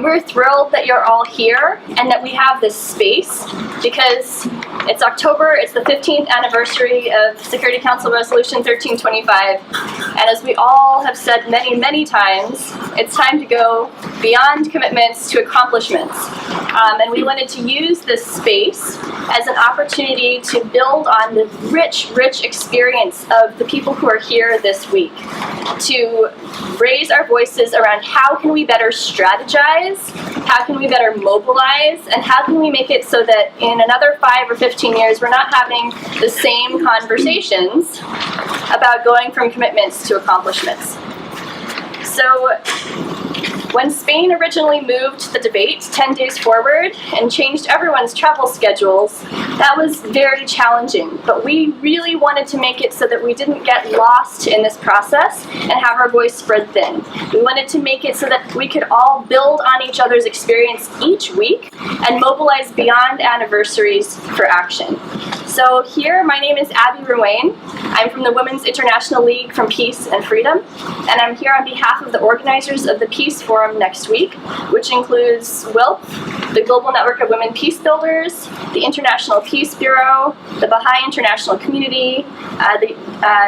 We're thrilled that you're all here and that we have this space because it's October, it's the 15th anniversary of Security Council Resolution 1325, and as we all have said many, many times, it's time to go beyond commitments to accomplishments. And we wanted to use this space as an opportunity to build on the rich, rich experience of the people who are here this week, to raise our voices around how can we better strategize, how can we better mobilize, and how can we make it so that in another 5 or 15 years we're not having the same conversations about going from commitments to accomplishments. So when Spain originally moved the debate 10 days forward and changed everyone's travel schedules, that was very challenging. But we really wanted to make it so that we didn't get lost in this process and have our voice spread thin. We wanted to make it so that we could all build on each other's experience each week and mobilize beyond anniversaries for action. So here, my name is Abby Ruane. I'm from the Women's International League for Peace and Freedom, and I'm here on behalf of the organizers of the Peace Forum next week, which includes WILP, the Global Network of Women Peace Builders, the International Peace Bureau, the Baha'i International Community, the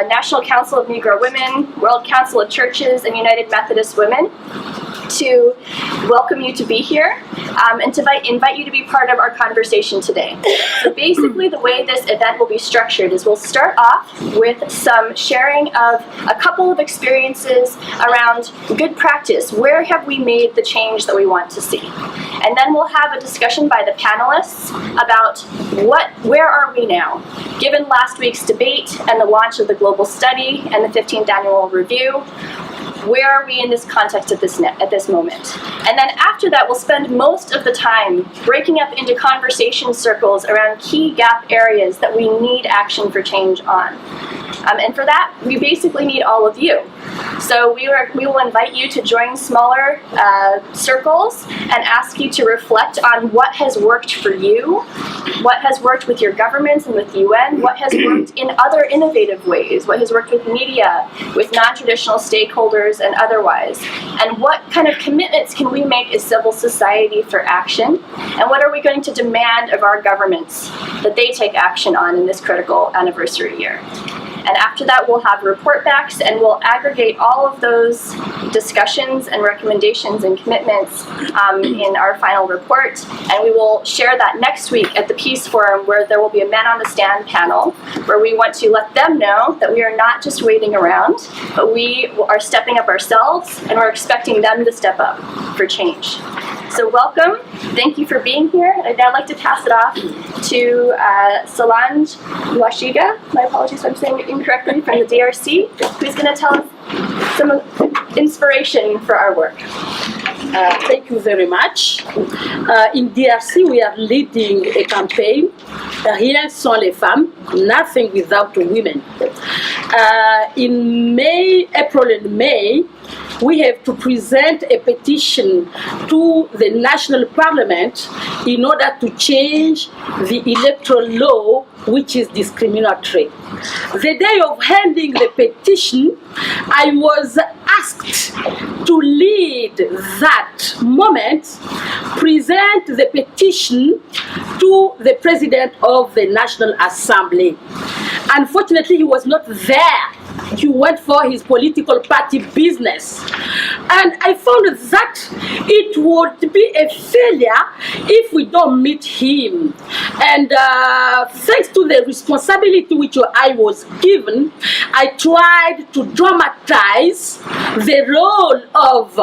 National Council of Negro Women, World Council of Churches, and United Methodist Women, to welcome you to be here and to invite you to be part of our conversation today. So basically the way this event will be structured is we'll start off with some sharing of a couple of experiences around good practice. Where have we made the change that we want to see? And then we'll have a discussion by the panelists about where are we now? Given last week's debate and the launch of the global study and the 15th annual review, where are we in this context at this moment? And then after that, we'll spend most of the time breaking up into conversation circles around key gap areas that we need action for change on. And for that, we basically need all of you. So we will invite you to join smaller circles and ask you to reflect on what has worked for you, what has worked with your governments and with the UN, what has worked in other innovative ways, what has worked with media, with non-traditional stakeholders and otherwise, and what kind of commitments can we make as civil society for action, and what are we going to demand of our governments that they take action on in this critical anniversary year. And after that, we'll have report backs and we'll aggregate all of those discussions and recommendations and commitments in our final report. And we will share that next week at the Peace Forum, where there will be a Men on the Stand panel, where we want to let them know that we are not just waiting around, but we are stepping up ourselves and we're expecting them to step up for change. So welcome, thank you for being here. I'd now like to pass it off to Solange Washiga, my apologies if I'm saying it incorrectly, from the DRC, who's going to tell us some inspiration for our work. Thank you very much. In DRC, we are leading a campaign, Rien sans les femmes, nothing without women. In April and May, we have to present a petition to the national parliament in order to change the electoral law, which is discriminatory. The day of handing the petition, I was asked to lead that moment, present the petition to the president of the National Assembly. Unfortunately, he was not there. He went for his political party business. And I found that it would be a failure if we don't meet him. And thanks to the responsibility which I was given, I tried to dramatize the role of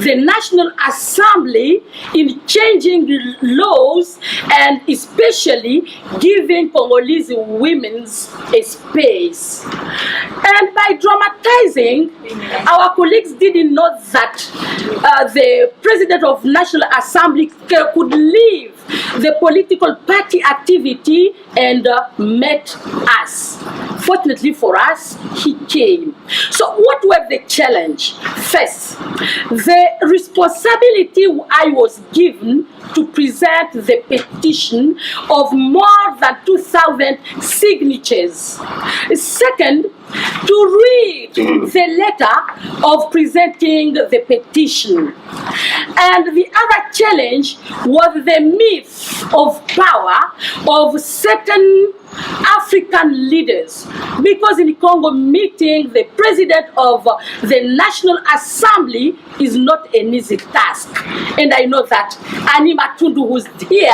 the National Assembly in changing laws and especially giving Congolese women a space. And by dramatizing, our colleagues didn't know that the President of National Assembly could leave the political party activity and met us. Fortunately for us, he came. So what were the challenge? First, the responsibility I was given to present the petition of more than 2,000 signatures. Second, to read the letter of presenting the petition. And the other challenge was the myth of power of certain African leaders, because in Congo meeting the president of the National Assembly is not an easy task, and I know that Annie Matundu, who's here,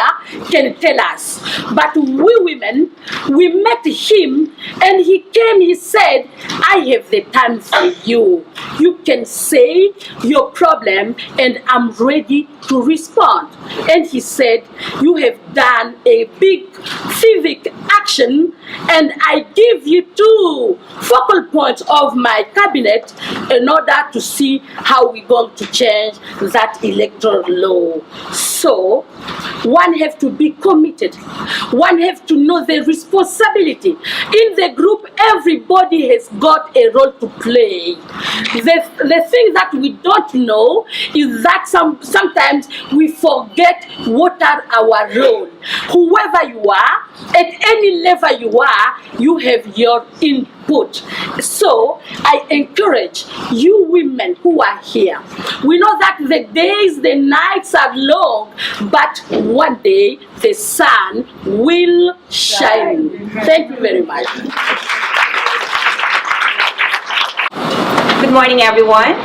can tell us. But we women, we met him and he came, he said, I have the time for you. You can say your problem and I'm ready to respond. And he said, you have done a big civic action and I give you 2 focal points of my cabinet in order to see how we're going to change that electoral law. So one have to be committed. One have to know the responsibility. In the group, everybody has got a role to play. The thing that we don't know is that sometimes we forget what are our role. Whoever you are, at any level you are, you have your input. So I encourage you women who are here. We know that the days, the nights are long, but one day the sun will shine. Thank you very much. Good morning, everyone.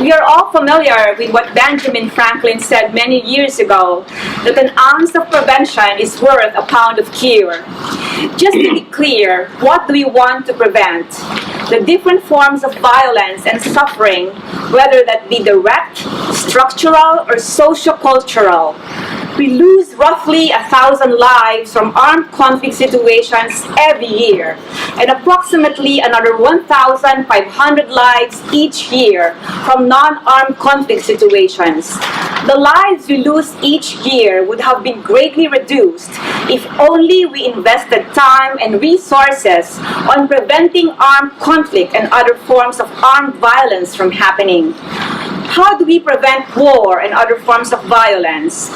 We are all familiar with what Benjamin Franklin said many years ago, that an ounce of prevention is worth a pound of cure. Just to be clear, what do we want to prevent? The different forms of violence and suffering, whether that be direct, structural, or socio-cultural. We lose roughly 1,000 lives from armed conflict situations every year, and approximately another 1,500 lives each year from non-armed conflict situations. The lives we lose each year would have been greatly reduced if only we invested time and resources on preventing armed conflict and other forms of armed violence from happening. How do we prevent war and other forms of violence?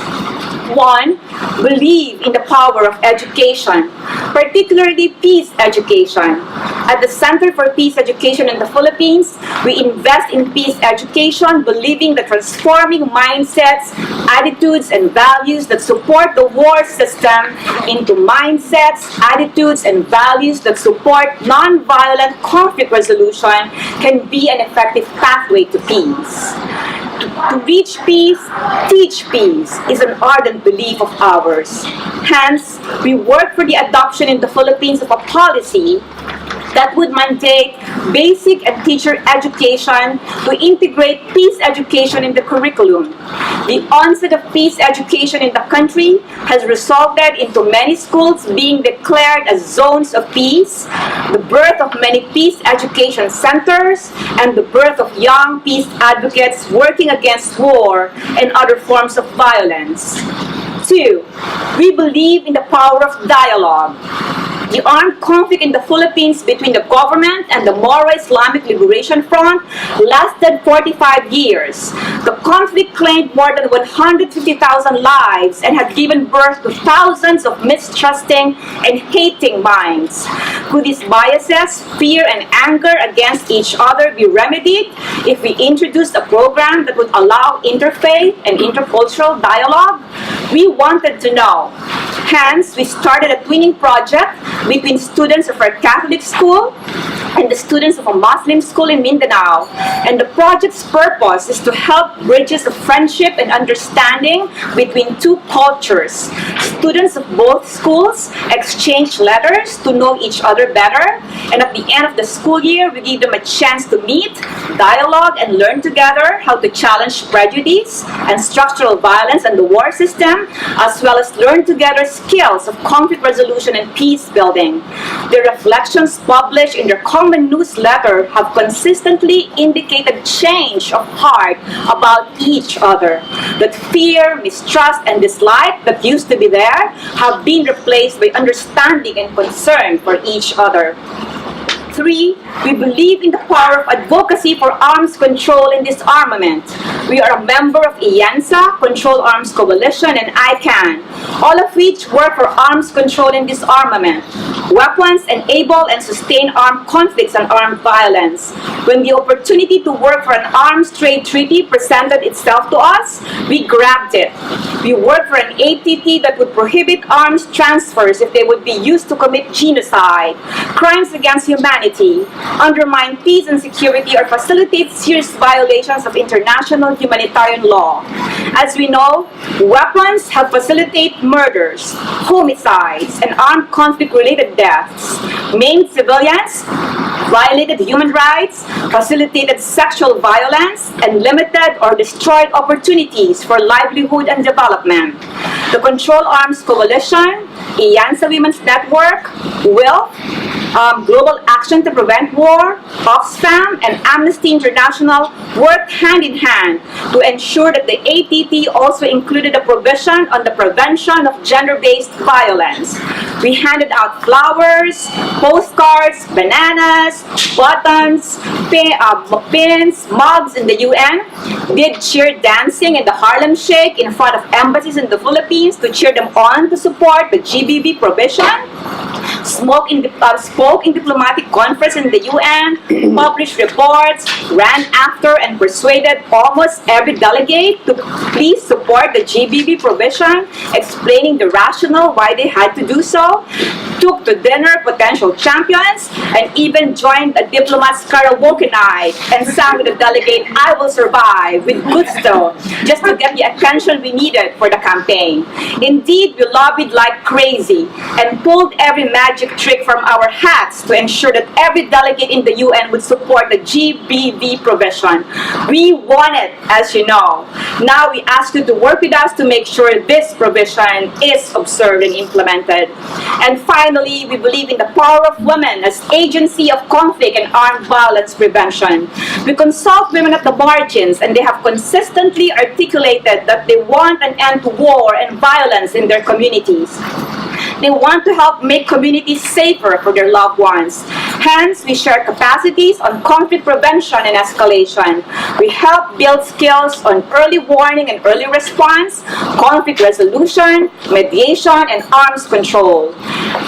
1. Believe in the power of education, particularly peace education. At the Center for Peace Education in the Philippines, we invest in peace education, believing that transforming mindsets, attitudes, and values that support the war system into mindsets, attitudes, and values that support nonviolent conflict resolution can be an effective pathway to peace. To reach peace, teach peace is an ardent belief of ours. Hence, we work for the adoption in the Philippines of a policy that would mandate basic and teacher education to integrate peace education in the curriculum. The onset of peace education in the country has resulted into many schools being declared as zones of peace, the birth of many peace education centers, and the birth of young peace advocates working against war and other forms of violence. 2. We believe in the power of dialogue. The armed conflict in the Philippines between the government and the Moro Islamic Liberation Front lasted 45 years. The conflict claimed more than 150,000 lives and had given birth to thousands of mistrusting and hating minds. Could these biases, fear, and anger against each other be remedied if we introduced a program that would allow interfaith and intercultural dialogue? We wanted to know. Hence, we started a twinning project between students of our Catholic school and the students of a Muslim school in Mindanao. And the project's purpose is to help bridges of friendship and understanding between 2 cultures. Students of both schools exchange letters to know each other better, and at the end of the school year, we give them a chance to meet, dialogue, and learn together how to challenge prejudice and structural violence and the war system, as well as learn together skills of conflict resolution and peace building. The reflections published in their common newsletter have consistently indicated change of heart about each other. That fear, mistrust, and dislike that used to be there have been replaced by understanding and concern for each other. 3. We believe in the power of advocacy for arms control and disarmament. We are a member of IANSA, Control Arms Coalition, and ICANN, all of which work for arms control and disarmament. Weapons enable and sustain armed conflicts and armed violence. When the opportunity to work for an arms trade treaty presented itself to us, we grabbed it. We worked for an ATT that would prohibit arms transfers if they would be used to commit genocide, crimes against humanity, undermine peace and security, or facilitate serious violations of international humanitarian law. As we know, weapons help facilitate murders, homicides, and armed conflict-related deaths, maimed civilians, violated human rights, facilitated sexual violence, and limited or destroyed opportunities for livelihood and development. The Control Arms Coalition, Iyansa Women's Network, WILF, Global Action to Prevent War, Oxfam, and Amnesty International worked hand in hand to ensure that the ATT also included a provision on the prevention of gender-based violence. We handed out flowers, postcards, bananas, buttons, pins, mugs in the UN, did cheer dancing in the Harlem Shake in front of embassies in the Philippines to cheer them on to support the GBV provision, spoke in diplomatic conference in the UN, published reports, ran after and persuaded almost every delegate to please support the GBV provision, explaining the rationale why they had to do so, took to dinner potential champions, and even joined a diplomat's karaoke night and sang with the delegate "I Will Survive" with gusto, just to get the attention we needed for the campaign. Indeed, we lobbied like crazy and pulled every magic trick from our hats to ensure that every delegate in the UN would support the GBV provision. We won it, as you know. Now we ask you to work with us to make sure this provision is observed and implemented. And finally, we believe in the power of women as agency of conflict and armed violence prevention. We consult women at the margins, and they have consistently articulated that they want an end to war and violence in their communities. They want to help make communities safer for their loved ones. Hence, we share capacities on conflict prevention and escalation. We help build skills on early warning and early response, conflict resolution, mediation, and arms control.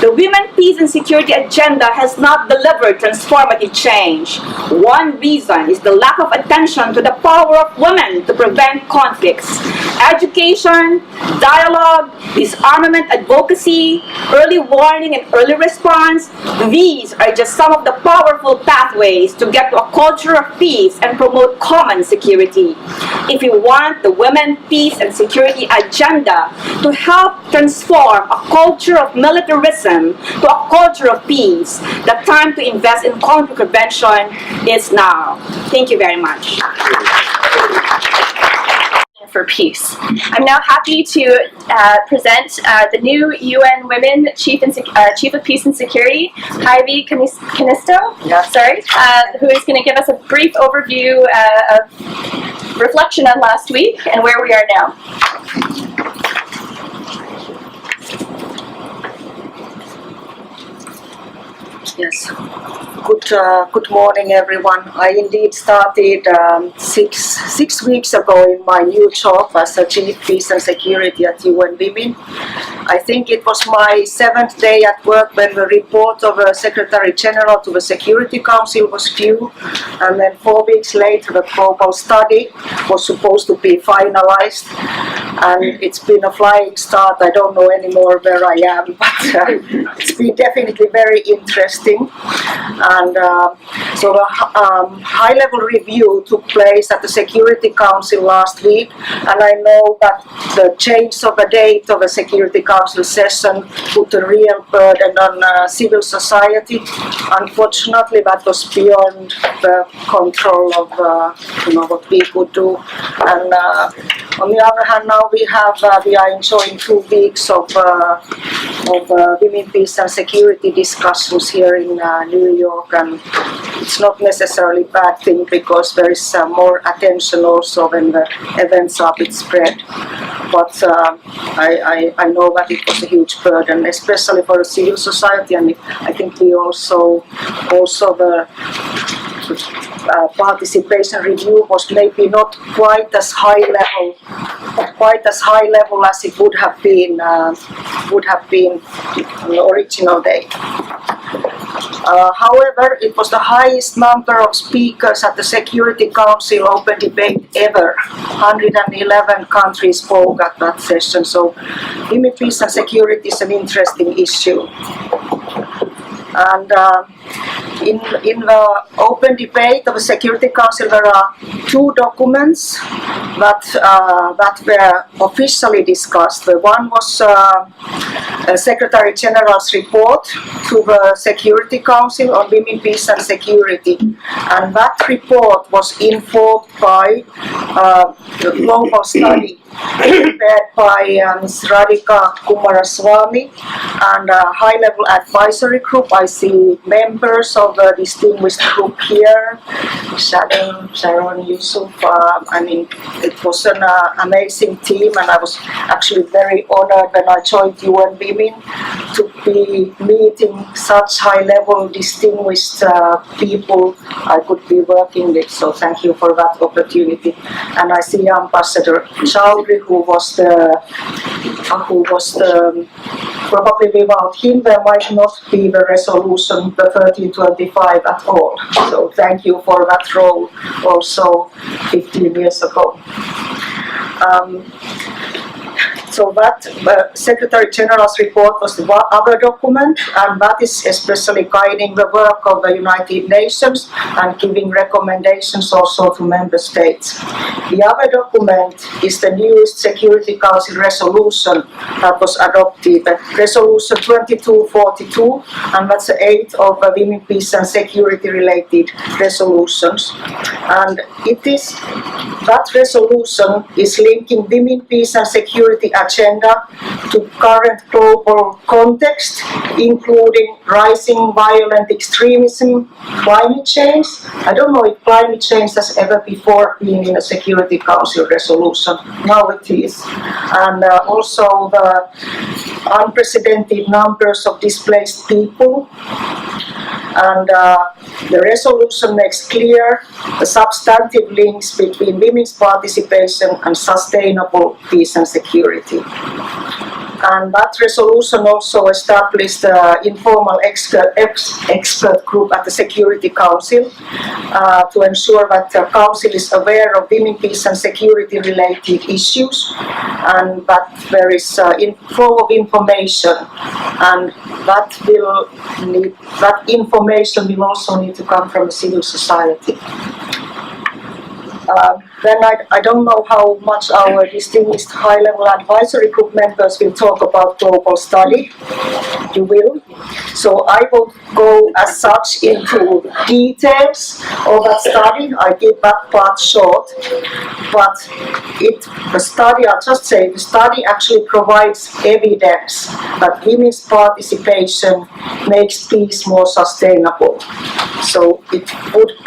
The Women, Peace, and Security agenda has not delivered transformative change. One reason is the lack of attention to the power of women to prevent conflicts. Education, dialogue, disarmament advocacy, early warning, and early response, these are just some of the powerful pathways to get to a culture of peace and promote common security. If we want the Women, Peace, and Security agenda to help transform a culture of militarism to a culture of peace, the time to invest in conflict prevention is now. Thank you very much. For peace. I'm now happy to present the new UN Women Chief of Peace and Security, Heidi Canisto, who is going to give us a brief overview of reflection on last week and where we are now. Yes. Good morning, everyone. I indeed started 6 weeks ago in my new job as a Chief Peace and Security at UN Women. I think it was my 7th day at work when the report of the Secretary General to the Security Council was due, and then 4 weeks later the global study was supposed to be finalized, and it's been a flying start. I don't know anymore where I am, but it's been definitely very interesting. And so a high-level review took place at the Security Council last week, and I know that the change of the date of the Security Council session put a real burden on civil society. Unfortunately, that was beyond the control of what we could do. And on the other hand, now we are enjoying 2 weeks of women, peace and security discussions here in New York, and it's not necessarily a bad thing because there is more attention also when the events are a bit spread. But I know that it was a huge burden, especially for the civil society, and I think we also the participation review was maybe not quite as high level as it would have been on the original day. However, it was the highest number of speakers at the Security Council open debate ever. 111 countries spoke at that session, so women, peace and security is an interesting issue. And in the open debate of the Security Council, there are two documents that were officially discussed. The one was Secretary General's report to the Security Council on women, peace and security. And that report was informed by the global study prepared by Ms. Radhika Kumaraswamy and a high-level advisory group. I see members of the distinguished group here, Sharon Yusuf. I mean, it was an amazing team, and I was actually very honored when I joined UN Women to be meeting such high-level distinguished people I could be working with. So thank you for that opportunity. And I see Ambassador Chowdhury, who was the probably without him there might not be the resolution, the 1325 at all. So thank you for that role also 15 years ago. So that Secretary General's report was the other document, and that is especially guiding the work of the United Nations and giving recommendations also to member states. The other document is the newest Security Council resolution that was adopted, Resolution 2242, and that's the 8th of the women, peace and security related resolutions. And that resolution is linking women, peace and security agenda to current global context, including rising violent extremism, climate change. I don't know if climate change has ever before been in a Security Council resolution. Now it is. And also the unprecedented numbers of displaced people. And the resolution makes clear the substantive links between women's participation and sustainable peace and security. And that resolution also established an informal expert group at the Security Council to ensure that the Council is aware of women, peace and security related issues, and that there is flow of information, and that information will also need to come from civil society. Then I don't know how much our distinguished high-level advisory group members will talk about global study. You will. So I won't go as such into details of that study. I keep that part short. But the study actually provides evidence that women's participation makes peace more sustainable. So it would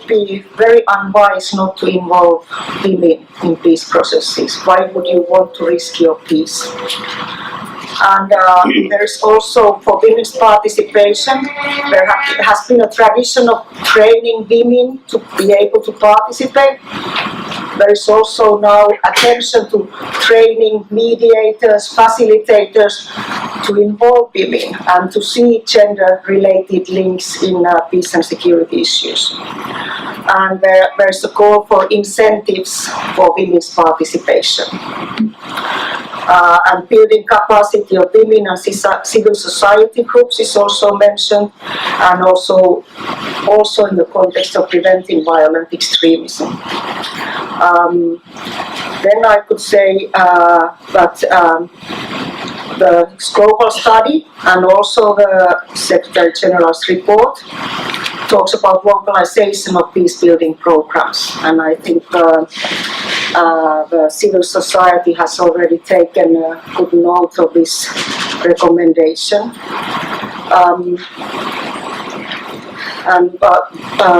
be very unwise not to involve women in peace processes. Why would you want to risk your peace? And there is also, for women's participation, there has been a tradition of training women to be able to participate. There is also now attention to training mediators, facilitators to involve women and to see gender-related links in peace and security issues. And there's a call for incentives for women's participation. And building capacity of women and civil society groups is also mentioned, and also in the context of preventing violent extremism. Then I could say that the global study and also the Secretary General's report talks about localization of peace-building programs, and I think the civil society has already taken a good note of this recommendation. And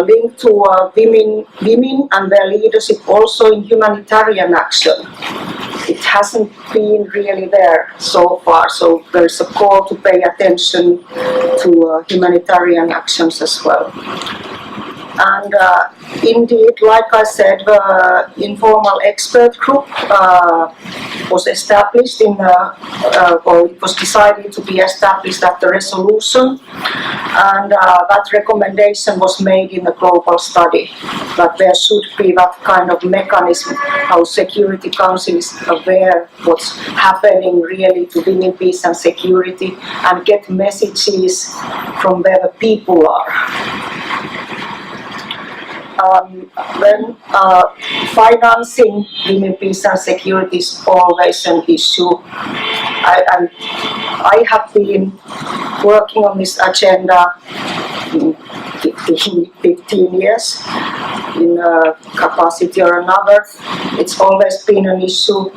linked to women and their leadership also in humanitarian action. It hasn't been really there so far, so there's a call to pay attention to humanitarian actions as well. And indeed, like I said, the informal expert group was established or it was decided to be established at the resolution, and that recommendation was made in the global study, that there should be that kind of mechanism how Security Council is aware what's happening really to women, peace and security, and get messages from where the people are. Then financing women, peace and security is always an issue. I have been working on this agenda 15 years in a capacity or another. It's always been an issue.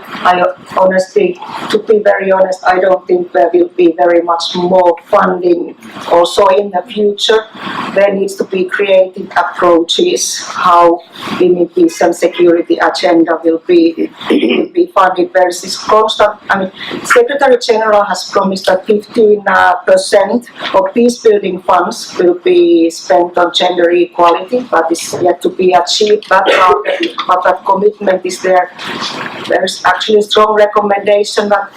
To be very honest, I don't think there will be very much more funding also in the future. There needs to be creative approaches how women, peace and security agenda will be funded. There is this constant, Secretary General has promised that 15% of peace building funds will be spent on gender equality, but is yet to be achieved. But that commitment is there. There is actually a strong recommendation that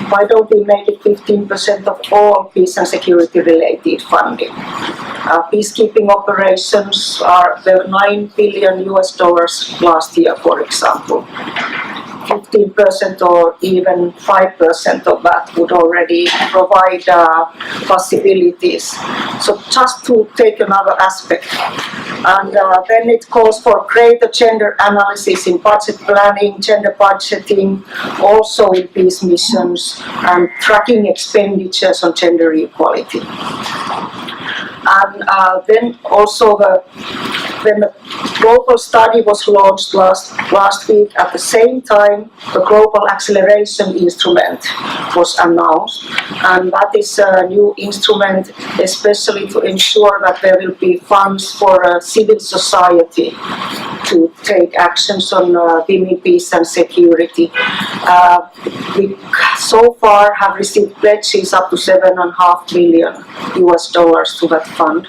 why don't we make it 15% of all peace and security related funding. Peacekeeping operations were $9 billion last year, for example. 15% or even 5% of that would already provide possibilities. So just to take another aspect. And then it calls for greater gender analysis in budget planning, gender budgeting, also in peace missions, and tracking expenditures on gender equality. And then also when the global study was launched last week, at the same time the Global Acceleration Instrument was announced, and that is a new instrument especially to ensure that there will be funds for civil society to take actions on women, peace and security. We so far have received pledges up to $7.5 million to that fund,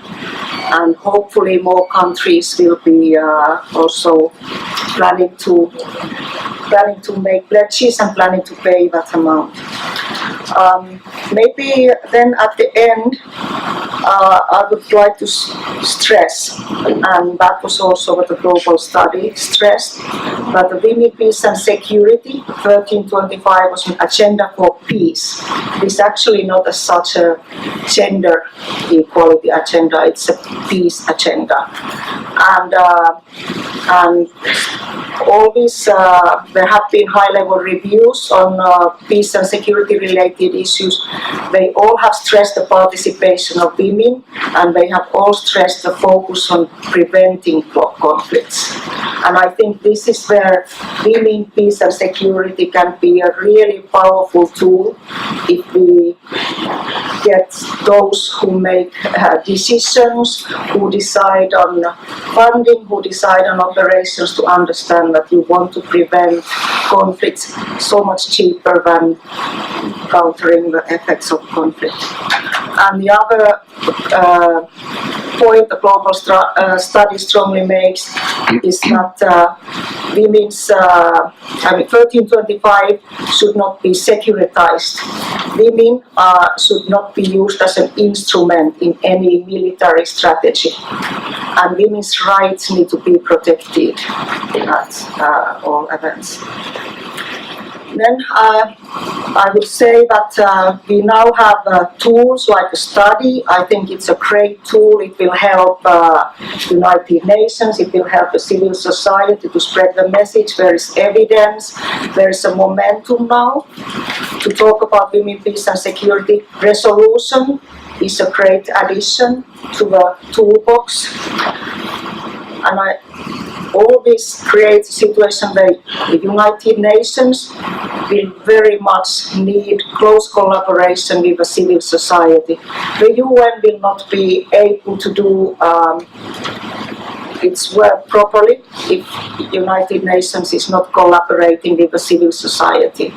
and hopefully more countries will be also planning to make pledges and planning to pay that amount. Maybe then at the end I would like to stress, and that was also what the global study stressed, that the women, peace and security 1325 was an agenda for peace. It is actually not as such a gender equality agenda, it's a peace agenda. And always there have been high-level reviews on peace and security-related issues. They all have stressed the participation of women, and they have all stressed the focus on preventing conflicts. And I think this is where women, peace and security can be a really powerful tool if we get those who make decisions, who decide on funding, who decide on operations to understand that you want to prevent conflicts so much cheaper than countering the effects of conflict. And the other point the global study strongly makes is that women's 1325 should not be securitized. Women should not be used as an instrument in any military strategy, and women's rights need to be protected at all events. Then I would say that we now have tools like a study. I think it's a great tool. It will help United Nations. It will help the civil society to spread the message. There is evidence. There is a momentum now to talk about women, peace and security. Resolution is a great addition to the toolbox. And all this creates a situation where the United Nations will very much need close collaboration with the civil society. The UN will not be able to do its work properly if United Nations is not collaborating with the civil society.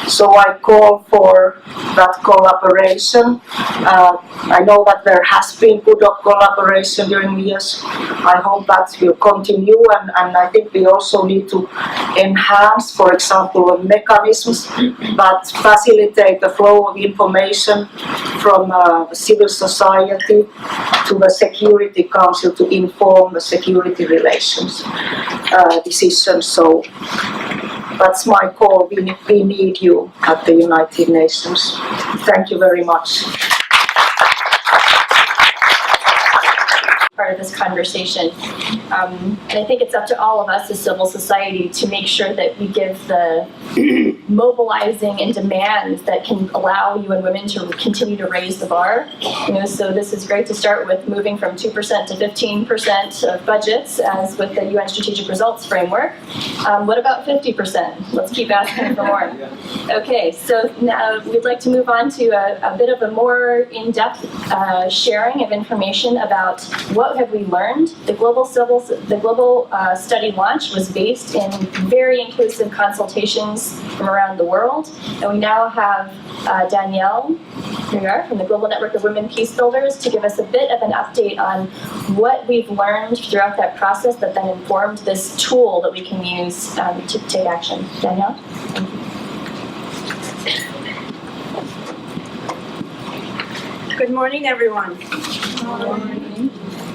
So I call for that collaboration. I know that there has been good collaboration during the years. I hope that will continue, and I think we also need to enhance, for example, mechanisms that facilitate the flow of information from civil society to the Security Council to inform the security relations decisions. So that's my call. We need you at the United Nations. Thank you very much. Part of this conversation. And I think it's up to all of us as civil society to make sure that we give the mobilizing and demands that can allow UN Women to continue to raise the bar. So this is great to start with moving from 2% to 15% of budgets, as with the UN Strategic Results Framework. What about 50%? Let's keep asking for more. Okay, so now we'd like to move on to a bit of a more in-depth sharing of information about what have we learned. The global study launch was based in very inclusive consultations from around the world, and we now have Danielle from the Global Network of Women Peace Builders to give us a bit of an update on what we've learned throughout that process that then informed this tool that we can use to take action. Danielle? Thank you. Good morning, everyone. Good morning.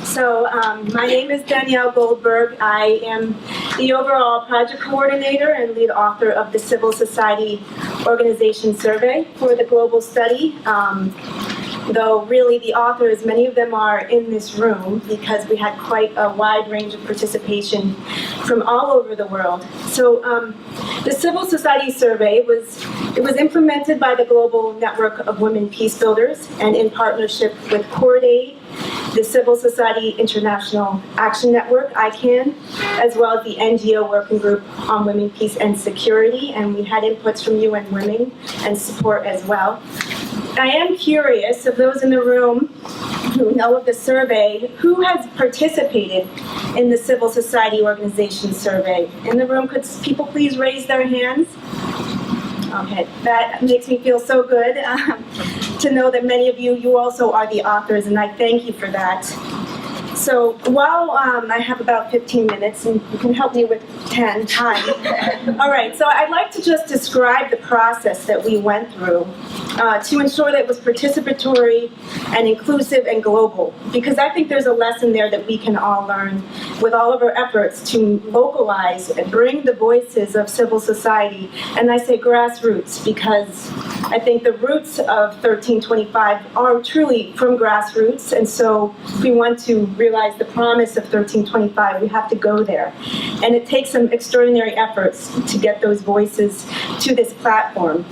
So my name is Danielle Goldberg. I am the overall project coordinator and lead author of the Civil Society Organization Survey for the global study. Though really the authors, many of them are in this room because we had quite a wide range of participation from all over the world. So the Civil Society Survey was implemented by the Global Network of Women Peace Builders and in partnership with CoordAid, the Civil Society International Action Network, ICANN, as well as the NGO Working Group on Women, Peace and Security, and we had inputs from UN Women and support as well. I am curious, of those in the room who know of the survey, who has participated in the Civil Society Organization Survey? In the room, could people please raise their hands? Okay, that makes me feel so good to know that many of you also are the authors, and I thank you for that. So while I have about 15 minutes, and you can help me with 10 time. All right, so I'd like to just describe the process that we went through to ensure that it was participatory and inclusive and global, because I think there's a lesson there that we can all learn with all of our efforts to localize and bring the voices of civil society, and I say grassroots because I think the roots of 1325 are truly from grassroots, and so if we want to realize the promise of 1325, we have to go there. And it takes some extraordinary efforts to get those voices to this platform.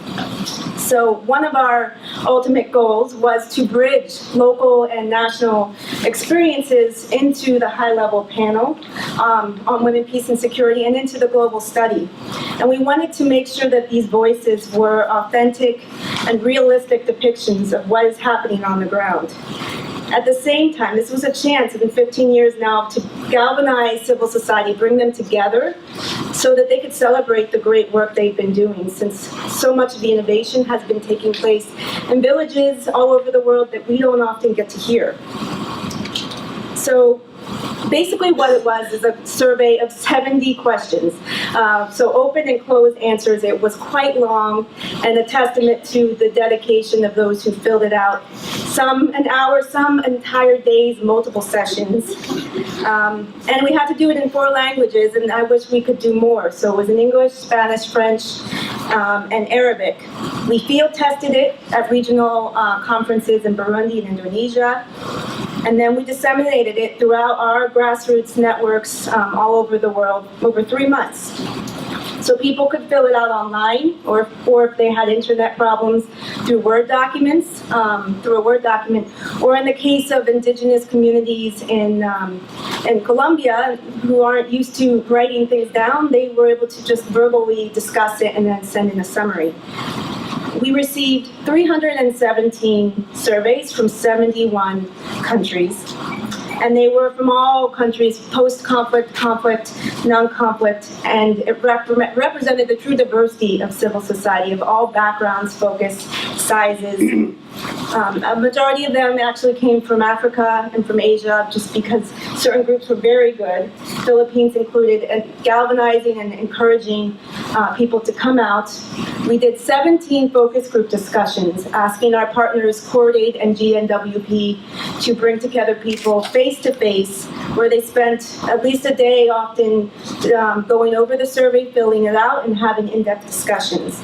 So one of our ultimate goals was to bridge local and national experiences into the high-level panel on women, peace, and security, and into the global study. And we wanted to make sure that these voices were authentic and realistic depictions of what is happening on the ground. At the same time, this was a chance, in 15 years now, to galvanize civil society, bring them together so that they could celebrate the great work they've been doing, since so much of the innovation has been taking place in villages all over the world that we don't often get to hear. So basically what it was is a survey of 70 questions. So open and closed answers. It was quite long and a testament to the dedication of those who filled it out. Some an hour, some entire days, multiple sessions. And we had to do it in 4 languages, and I wish we could do more. So it was in English, Spanish, French, and Arabic. We field tested it at regional conferences in Burundi and Indonesia. And then we disseminated it throughout our grassroots networks all over the world over 3 months. So people could fill it out online, or if they had internet problems, through Word documents, through a Word document. Or in the case of indigenous communities in Colombia who aren't used to writing things down, they were able to just verbally discuss it and then send in a summary. We received 317 surveys from 71 countries. And they were from all countries, post-conflict, conflict, non-conflict, and it represented the true diversity of civil society, of all backgrounds, focus, sizes. A majority of them actually came from Africa and from Asia, just because certain groups were very good, Philippines included, at galvanizing and encouraging people to come out. We did 17 focus group discussions, asking our partners, Cordate and GNWP, to bring together people face-to-face, where they spent at least a day often going over the survey, filling it out, and having in-depth discussions.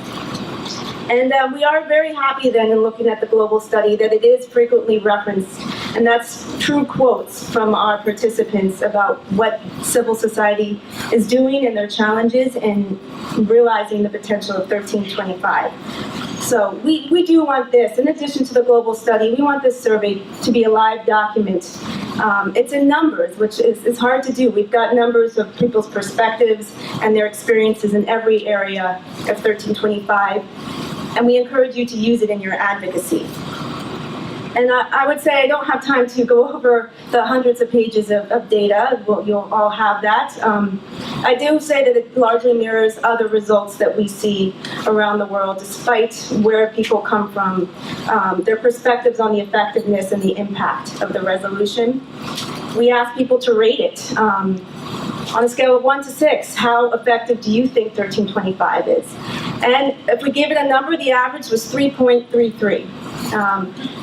And we are very happy then in looking at the global study that it is frequently referenced, and that's true quotes from our participants about what civil society is doing and their challenges and realizing the potential of 1325. So we do want this, in addition to the global study, we want this survey to be a live document. It's in numbers, which is hard to do. We've got numbers of people's perspectives and their experiences in every area of 1325. And we encourage you to use it in your advocacy. And I would say I don't have time to go over the hundreds of pages of data. Well, you'll all have that. I do say that it largely mirrors other results that we see around the world, despite where people come from, their perspectives on the effectiveness and the impact of the resolution. We ask people to rate it. On a scale of 1 to 6, how effective do you think 1325 is? And if we give it a number, the average was 3.33.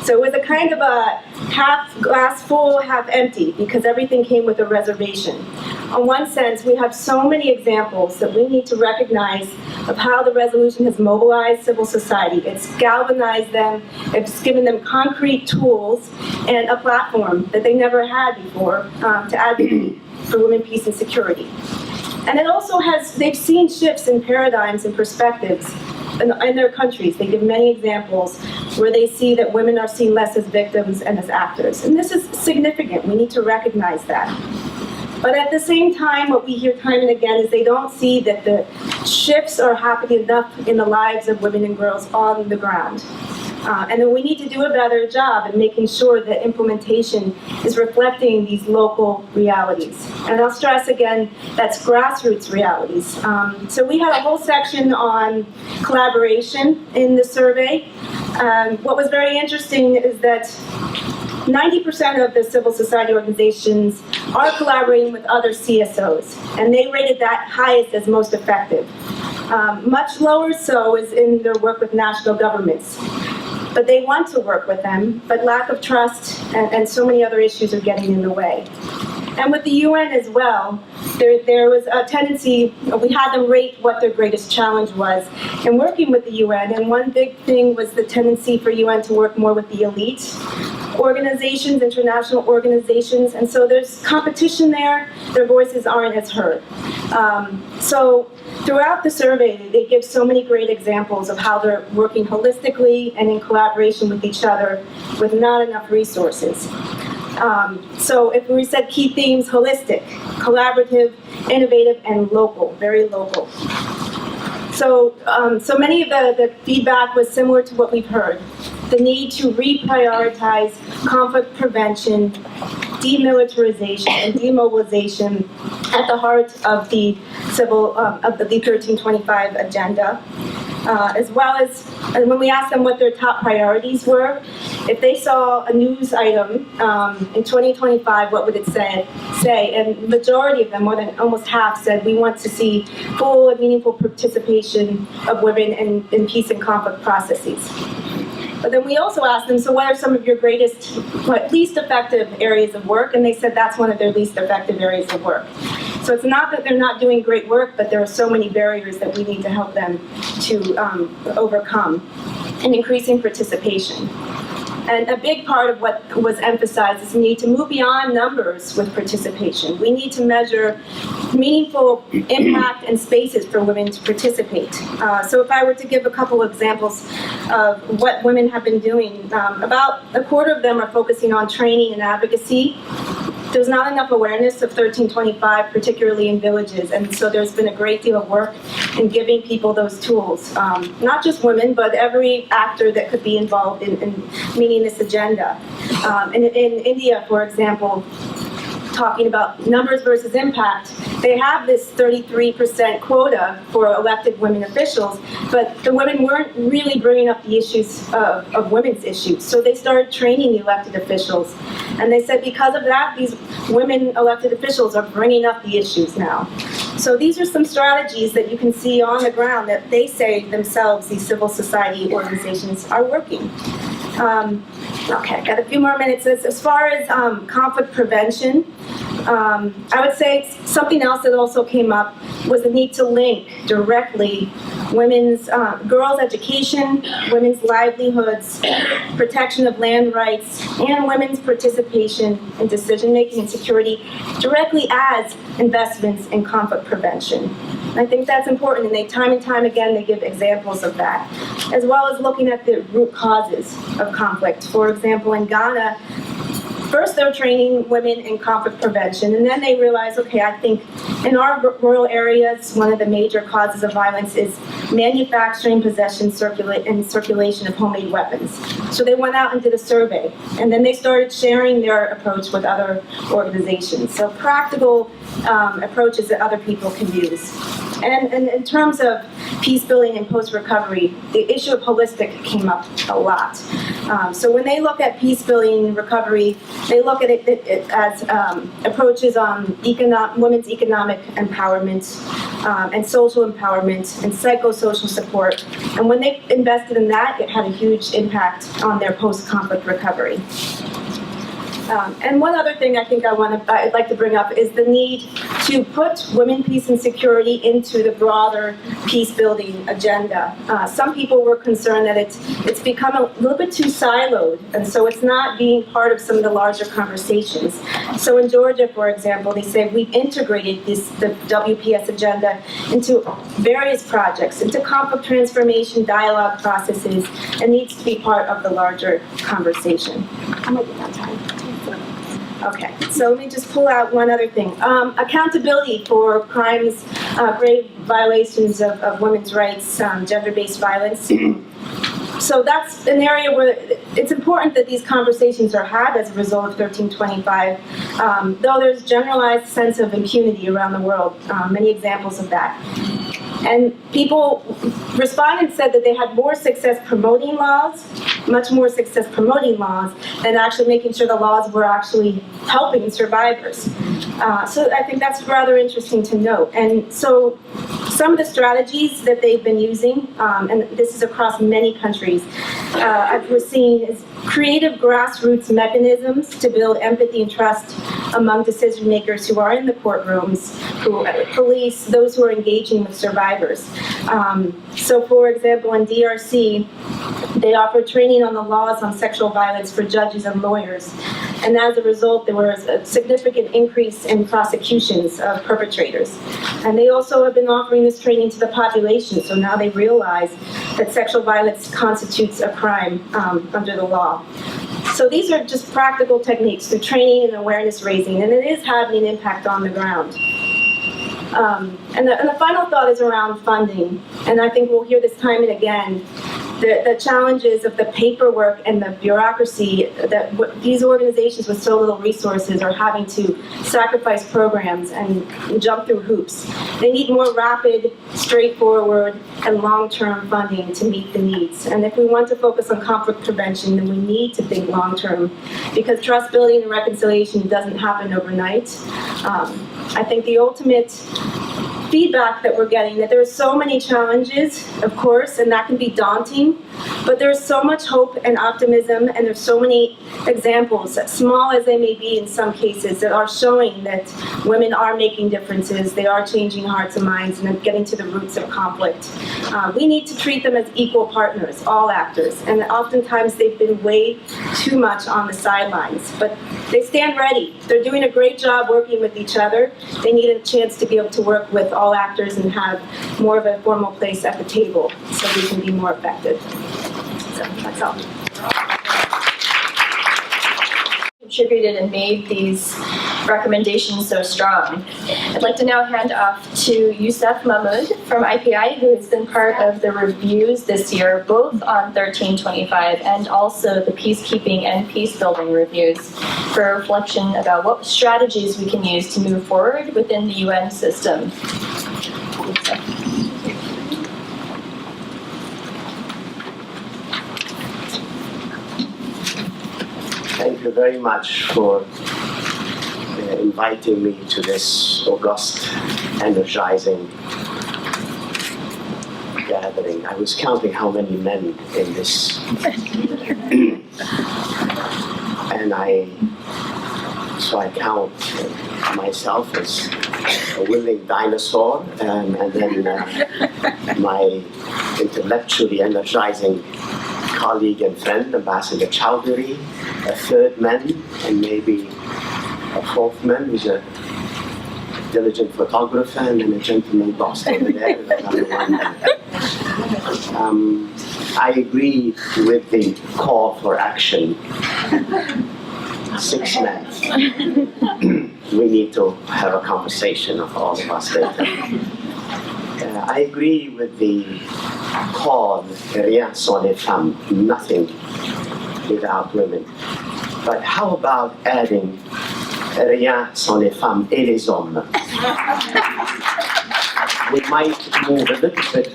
So it was a kind of a half glass full, half empty, because everything came with a reservation. In one sense, we have so many examples that we need to recognize of how the resolution has mobilized civil society. It's galvanized them, it's given them concrete tools and a platform that they never had before to advocate for women, peace, and security. And it also they've seen shifts in paradigms and perspectives in their countries. They give many examples where they see that women are seen less as victims and as actors. And this is significant. We need to recognize that. But at the same time, what we hear time and again is they don't see that the shifts are happening enough in the lives of women and girls on the ground. And then we need to do a better job in making sure that implementation is reflecting these local realities. And I'll stress again, that's grassroots realities. So we had a whole section on collaboration in the survey. What was very interesting is that 90% of the civil society organizations are collaborating with other CSOs, and they rated that highest as most effective. Much lower so is in their work with national governments. But they want to work with them, but lack of trust and so many other issues are getting in the way. And with the UN as well, there was a tendency, we had them rate what their greatest challenge was in working with the UN, and one big thing was the tendency for UN to work more with the elite organizations, international organizations, and so there's competition there, their voices aren't as heard. So throughout the survey, they give so many great examples of how they're working holistically and in collaboration with each other with not enough resources. So if we said key themes, holistic, collaborative, innovative, and local, very local. So many of the feedback was similar to what we've heard. The need to reprioritize conflict prevention, demilitarization, and demobilization at the heart of the of the 1325 agenda. As well as when we asked them what their top priorities were, if they saw a news item in 2025, what would it say? And the majority of them, more than almost half, said we want to see full and meaningful participation of women in peace and conflict processes. But then we also asked them, so what are some of your least effective areas of work? And they said that's one of their least effective areas of work. So it's not that they're not doing great work, but there are so many barriers that we need to help them to overcome in increasing participation. And a big part of what was emphasized is the need to move beyond numbers with participation. We need to measure meaningful impact and spaces for women to participate. So if I were to give a couple examples of what women have been doing, about a quarter of them are focusing on training and advocacy. There's not enough awareness of 1325, particularly in villages, and so there's been a great deal of work in giving people those tools. Not just women, but every actor that could be involved in meeting this agenda. In India, for example, talking about numbers versus impact, they have this 33% quota for elected women officials, but the women weren't really bringing up the issues of women's issues. So they started training the elected officials. And they said because of that, these women elected officials are bringing up the issues now. So these are some strategies that you can see on the ground that they say themselves, these civil society organizations, are working. Okay, got a few more minutes. As far as conflict prevention, I would say something else that also came up was the need to link directly girls' education, women's livelihoods, protection of land rights, and women's participation in decision-making and security directly as investments in conflict prevention. And I think that's important, and time and time again, they give examples of that, as well as looking at the root causes of conflict. For example, in Ghana, first they're training women in conflict prevention, and then they realize, okay, I think in our rural areas, one of the major causes of violence is manufacturing, possession, and circulation of homemade weapons. So they went out and did a survey, and then they started sharing their approach with other organizations. So practical approaches that other people can use. And in terms of peace building and post-recovery, the issue of holistic came up a lot. So when they look at peace building and recovery, they look at it as approaches on women's economic empowerment and social empowerment and psychosocial support. And when they invested in that, it had a huge impact on their post-conflict recovery. And one other thing I think I'd like to bring up is the need to put women, peace, and security into the broader peace-building agenda. Some people were concerned that it's become a little bit too siloed, and so it's not being part of some of the larger conversations. So in Georgia, for example, they say we've integrated the WPS agenda into various projects, into conflict transformation dialogue processes, and needs to be part of the larger conversation. I might be on time. Okay, so let me just pull out one other thing. Accountability for crimes, grave violations of women's rights, gender-based violence. So that's an area where it's important that these conversations are had as a result of 1325, though there's generalized sense of impunity around the world, many examples of that. And people responded said that they had more success promoting laws, much more success promoting laws, than actually making sure the laws were actually helping survivors. So I think that's rather interesting to note. And so some of the strategies that they've been using, and this is across many countries, we're seeing is creative grassroots mechanisms to build empathy and trust among decision makers who are in the courtrooms, police, those who are engaging with survivors. So for example, in DRC, they offer training on the laws on sexual violence for judges and lawyers. And as a result, there was a significant increase in prosecutions of perpetrators. And they also have been offering this training to the population, so now they realize that sexual violence constitutes a crime under the law. So these are just practical techniques through training and awareness raising, and it is having an impact on the ground. And the final thought is around funding, and I think we'll hear this time and again. The challenges of the paperwork and the bureaucracy that these organizations with so little resources are having to sacrifice programs and jump through hoops. They need more rapid, straightforward, and long-term funding to meet the needs. And if we want to focus on conflict prevention, then we need to think long-term, because trust building and reconciliation doesn't happen overnight. I think the ultimate feedback that we're getting, that there are so many challenges, of course, and that can be daunting, but there's so much hope and optimism, and there's so many examples, small as they may be in some cases, that are showing that women are making differences, they are changing hearts and minds, and getting to the roots of conflict. We need to treat them as equal partners, all actors, and oftentimes they've been way too much on the sidelines, but they stand ready. They're doing a great job working with each other. They need a chance to be able to work with all actors and have more of a formal place at the table so we can be more effective. So that's all. Contributed and made these recommendations so strong. I'd like to now hand off to Youssef Mahmoud from IPI, who has been part of the reviews this year, both on 1325 and also the peacekeeping and peace building reviews. for reflection about what strategies we can use to move forward within the UN system. Thank you very much for inviting me to this august, energizing gathering. I was counting how many men in this, and so I count myself as a willing dinosaur, and then my intellectually energizing colleague and friend, Ambassador Chowdhury, a third man, and maybe a fourth man who's a diligent photographer, and then a gentleman lost over there, and another one. I agree with the call for action. 6 men. We need to have a conversation of all of us later. I agree with the call, rien sans les femmes, nothing without women. But how about adding rien sans les femmes et les hommes? We might move a little bit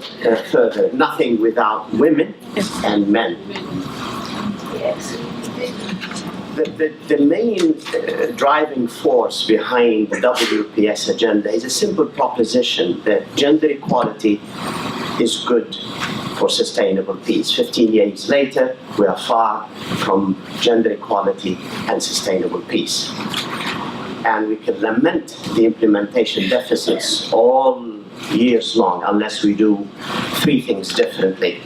further. Nothing without women and men. The main driving force behind the WPS agenda is a simple proposition that gender equality is good for sustainable peace. 15 years later, we are far from gender equality and sustainable peace. And we can lament the implementation deficits all years long unless we do 3 things differently.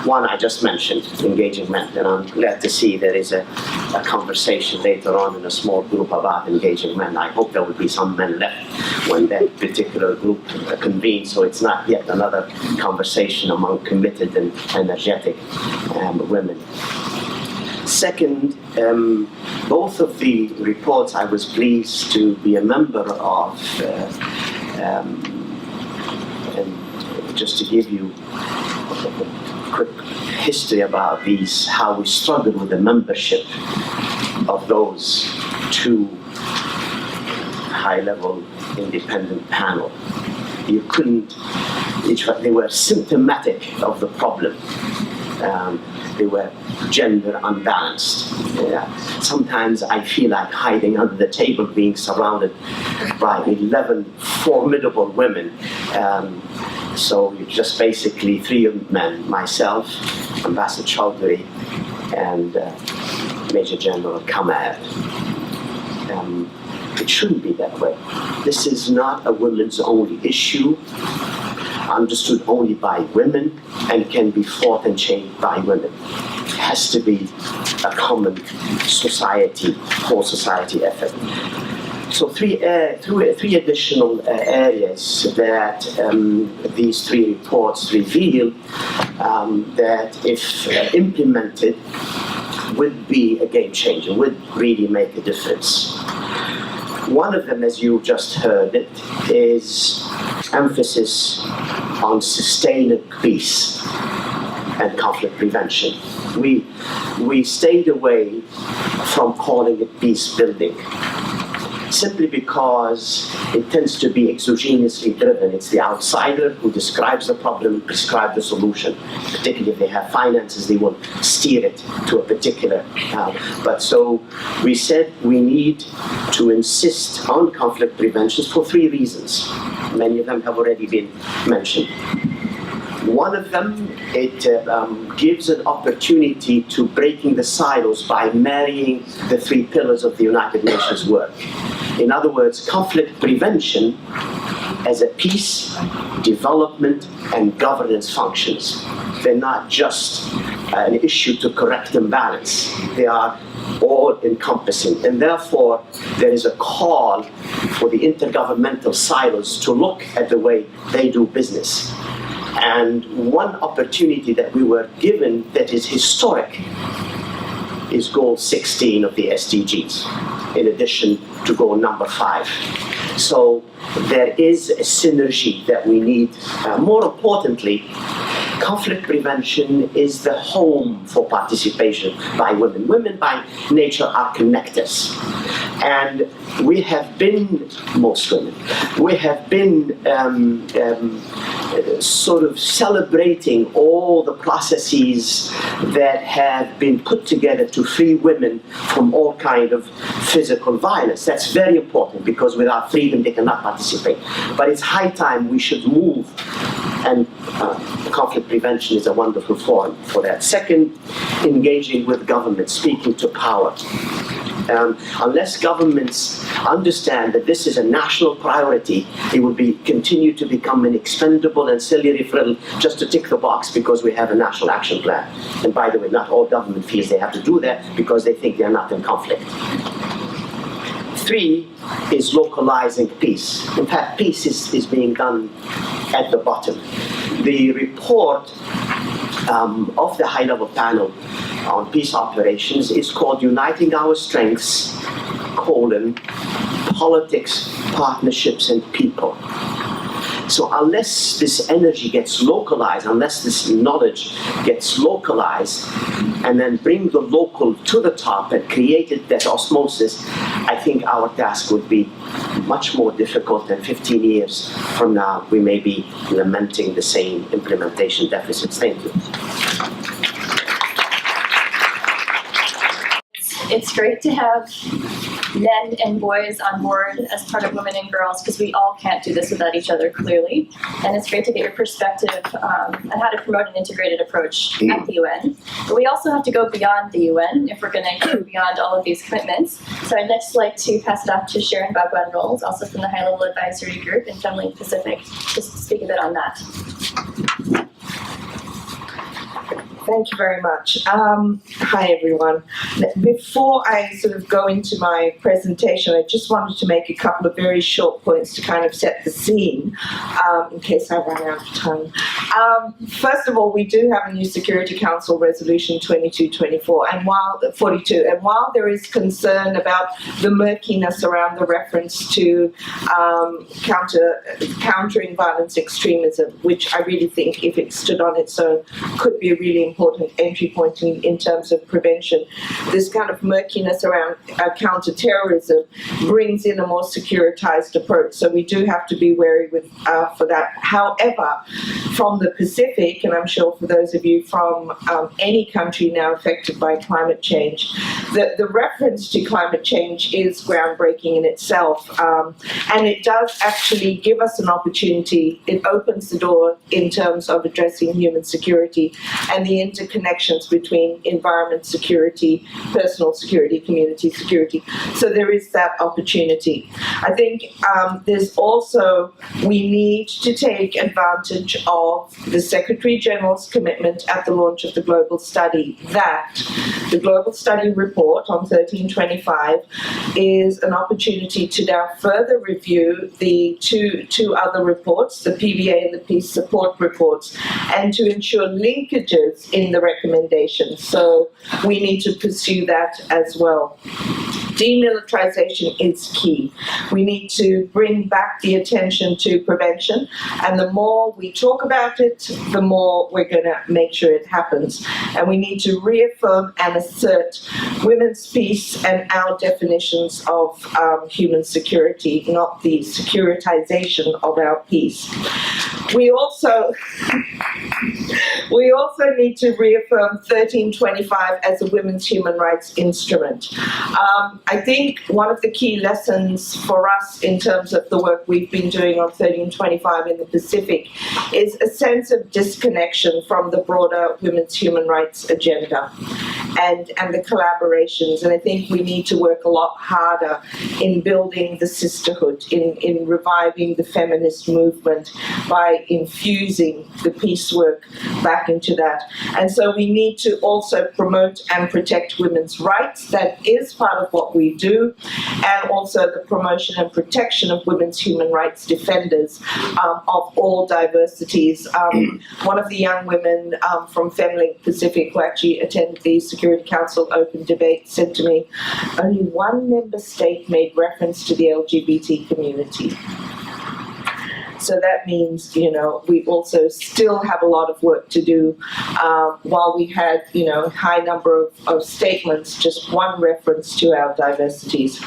One I just mentioned, engaging men, and I'm glad to see there is a conversation later on in a small group about engaging men. I hope there will be some men left when that particular group convenes, so it's not yet another conversation among committed and energetic women. Second, both of the reports I was pleased to be a member of, and just to give you quick history about these, how we struggled with the membership of those 2 high-level independent panel. You couldn't, they were symptomatic of the problem. They were gender unbalanced. Sometimes I feel like hiding under the table being surrounded by 11 formidable women. So just basically 3 men, myself, Ambassador Chowdhury, and Major General Kamar. It shouldn't be that way. This is not a women's only issue, understood only by women, and can be fought and changed by women. It has to be a common society, whole society effort. So 3 additional areas that these 3 reports reveal that if implemented would be a game changer, would really make a difference. One of them, as you just heard it, is emphasis on sustained peace and conflict prevention. We stayed away from calling it peace building, simply because it tends to be exogenously driven. It's the outsider who describes the problem, prescribes the solution. Particularly if they have finances, they will steer it to a particular. But so we said we need to insist on conflict prevention for 3 reasons. Many of them have already been mentioned. One of them, it gives an opportunity to breaking the silos by marrying the 3 pillars of the United Nations work. In other words, conflict prevention as a peace, development, and governance functions. They're not just an issue to correct imbalance. They are all encompassing. And therefore, there is a call for the intergovernmental silos to look at the way they do business. And one opportunity that we were given that is historic is goal 16 of the SDGs, in addition to goal number 5. So there is a synergy that we need. More importantly, conflict prevention is the home for participation by women. Women by nature are connectors. And we have been, most women, we have been sort of celebrating all the processes that have been put together to free women from all kind of physical violence. That's very important, because without freedom they cannot participate. But it's high time we should move, and conflict prevention is a wonderful forum for that. Second, engaging with government, speaking to power. Unless governments understand that this is a national priority, it will continue to become an expendable and silly referral just to tick the box because we have a national action plan. And by the way, not all government feels they have to do that because they think they're not in conflict. 3 is localizing peace. In fact, peace is being done at the bottom. The report of the high-level panel on peace operations is called Uniting Our Strengths, Politics, Partnerships, and People. So unless this energy gets localized, unless this knowledge gets localized, and then bring the local to the top and create that osmosis, I think our task would be much more difficult, and 15 years from now we may be lamenting the same implementation deficits. Thank you. It's great to have men and boys on board as part of Women and Girls, because we all can't do this without each other, clearly. And it's great to get your perspective on how to promote an integrated approach at the UN. But we also have to go beyond the UN if we're going to go beyond all of these commitments. So I'd next like to pass it off to Sharon Bagwan-Rolls, also from the High Level Advisory Group in Femlink Pacific, just to speak a bit on that. Thank you very much. Hi, everyone. Before I sort of go into my presentation, I just wanted to make a couple of very short points to kind of set the scene, in case I run out of time. First of all, we do have a new Security Council Resolution 2224 and while there is concern about the murkiness around the reference to countering violence extremism, which I really think, if it stood on its own, could be a really important entry point in terms of prevention. This kind of murkiness around counter-terrorism brings in a more securitized approach, so we do have to be wary for that. However, from the Pacific, and I'm sure for those of you from any country now affected by climate change, the reference to climate change is groundbreaking in itself, and it does actually give us an opportunity. It opens the door in terms of addressing human security and the interconnections between environment security, personal security, community security. So there is that opportunity. I think there's also, we need to take advantage of the Secretary General's commitment at the launch of the global study that the global study report on 1325 is an opportunity to now further review the two other reports, the PBA and the peace support reports, and to ensure linkages in the recommendations. So we need to pursue that as well. Demilitarization is key. We need to bring back the attention to prevention, and the more we talk about it, the more we're going to make sure it happens. And we need to reaffirm and assert women's peace and our definitions of human security, not the securitization of our peace. We also need to reaffirm 1325 as a women's human rights instrument. I think one of the key lessons for us in terms of the work we've been doing on 1325 in the Pacific is a sense of disconnection from the broader women's human rights agenda and the collaborations. And I think we need to work a lot harder in building the sisterhood, in reviving the feminist movement by infusing the peace work back into that. And so we need to also promote and protect women's rights. That is part of what we do, and also the promotion and protection of women's human rights defenders of all diversities. One of the young women from Femlink Pacific who actually attended the Security Council open debate said to me, only one member state made reference to the LGBT community. So that means, we also still have a lot of work to do. While we had, a high number of statements, just one reference to our diversities.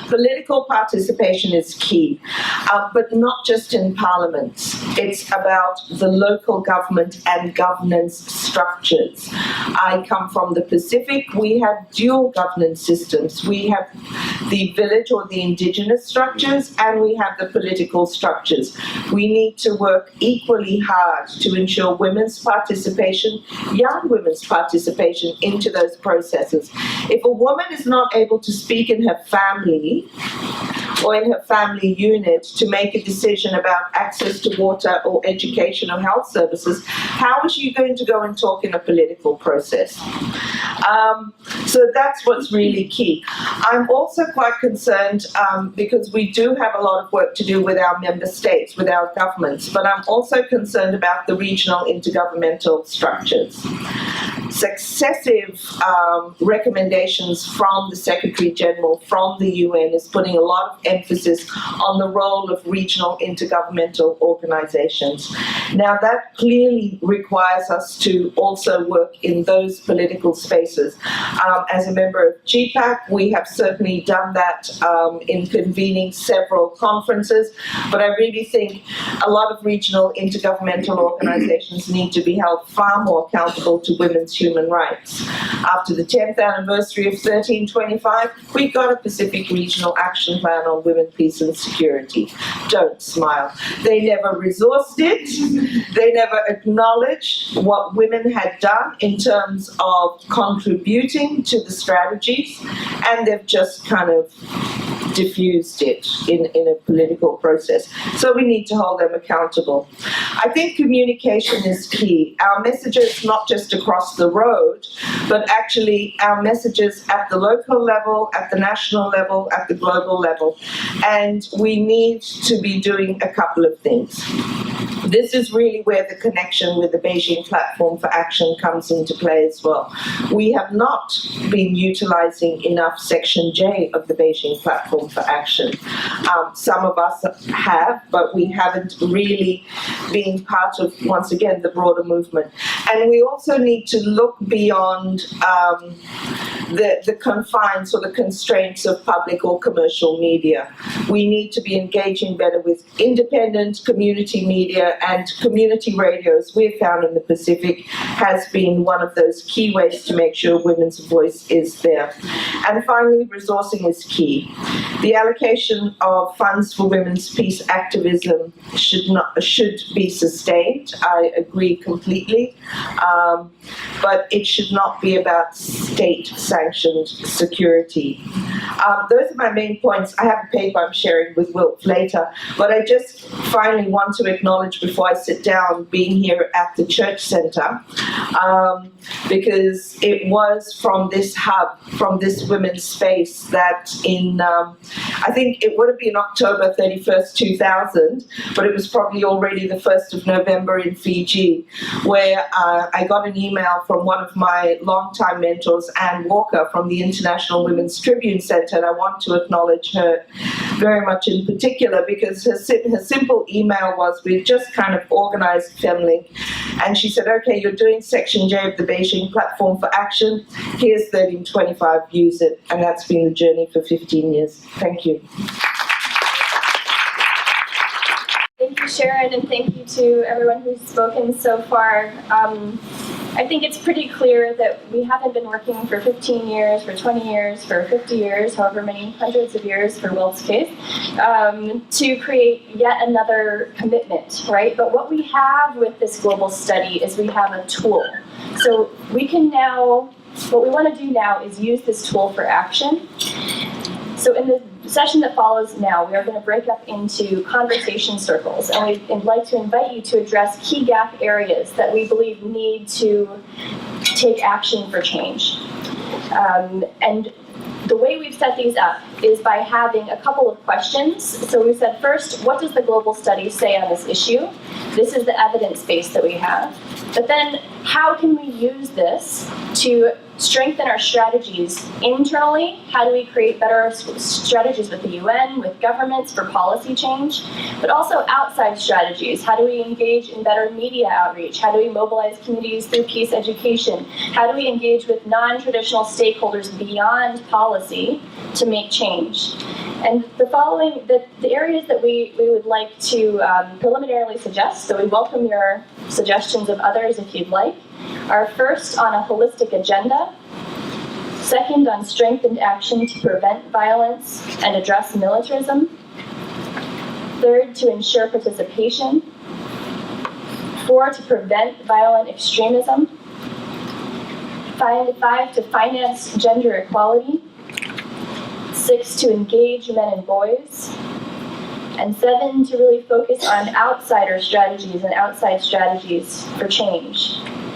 Political participation is key, but not just in parliaments. It's about the local government and governance structures. I come from the Pacific. We have dual governance systems. We have the village or the indigenous structures, and we have the political structures. We need to work equally hard to ensure women's participation, young women's participation into those processes. If a woman is not able to speak in her family or in her family unit to make a decision about access to water or education or health services, how is she going to go and talk in a political process? So that's what's really key. I'm also quite concerned because we do have a lot of work to do with our member states, with our governments, but I'm also concerned about the regional intergovernmental structures. Successive recommendations from the Secretary General, from the UN, is putting a lot of emphasis on the role of regional intergovernmental organizations. Now, that clearly requires us to also work in those political spaces. As a member of GPAC, we have certainly done that in convening several conferences, but I really think a lot of regional intergovernmental organizations need to be held far more accountable to women's human rights. After the 10th anniversary of 1325, we got a Pacific Regional Action Plan on Women, Peace and Security. Don't smile. They never resourced it. They never acknowledged what women had done in terms of contributing to the strategies, and they've just kind of diffused it in a political process. So we need to hold them accountable. I think communication is key. Our messages, not just across the road, but actually our messages at the local level, at the national level, at the global level. And we need to be doing a couple of things. This is really where the connection with the Beijing Platform for Action comes into play as well. We have not been utilizing enough Section J of the Beijing Platform for Action. Some of us have, but we haven't really been part of, once again, the broader movement. And we also need to look beyond the confines or the constraints of public or commercial media. We need to be engaging better with independent community media, and community radios we've found in the Pacific has been one of those key ways to make sure women's voice is there. And finally, resourcing is key. The allocation of funds for women's peace activism should be sustained. I agree completely. But it should not be about state-sanctioned security. Those are my main points. I have a paper I'm sharing with Wilt later, but I just finally want to acknowledge before I sit down being here at the Church Center, because it was from this hub, from this women's space that in, I think it would have been October 31st, 2000, but it was probably already the 1st of November in Fiji, where I got an email from one of my longtime mentors, Ann Walker, from the International Women's Tribune Center, and I want to acknowledge her very much in particular because her simple email was, we just kind of organized Femlink, and she said, okay, you're doing Section J of the Beijing Platform for Action, here's 1325, use it, and that's been the journey for 15 years. Thank you. Thank you, Sharon, and thank you to everyone who's spoken so far. I think it's pretty clear that we haven't been working for 15 years, for 20 years, for 50 years, however many hundreds of years for Wilt's case, to create yet another commitment, right? But what we have with this global study is we have a tool. So we can now, what we want to do now is use this tool for action. So in the session that follows now, we are going to break up into conversation circles, and we'd like to invite you to address key gap areas that we believe need to take action for change. And the way we've set these up is by having a couple of questions. So we said, first, what does the global study say on this issue? This is the evidence base that we have. But then how can we use this to strengthen our strategies internally? How do we create better strategies with the UN, with governments for policy change, but also outside strategies? How do we engage in better media outreach? How do we mobilize communities through peace education? How do we engage with non-traditional stakeholders beyond policy to make change? And the areas that we would like to preliminarily suggest, so we welcome your suggestions of others if you'd like, are first on a holistic agenda, second on strengthened action to prevent violence and address militarism, third to ensure participation, 4 to prevent violent extremism, 5 to finance gender equality, 6 to engage men and boys, and 7 to really focus on outsider strategies and outside strategies for change.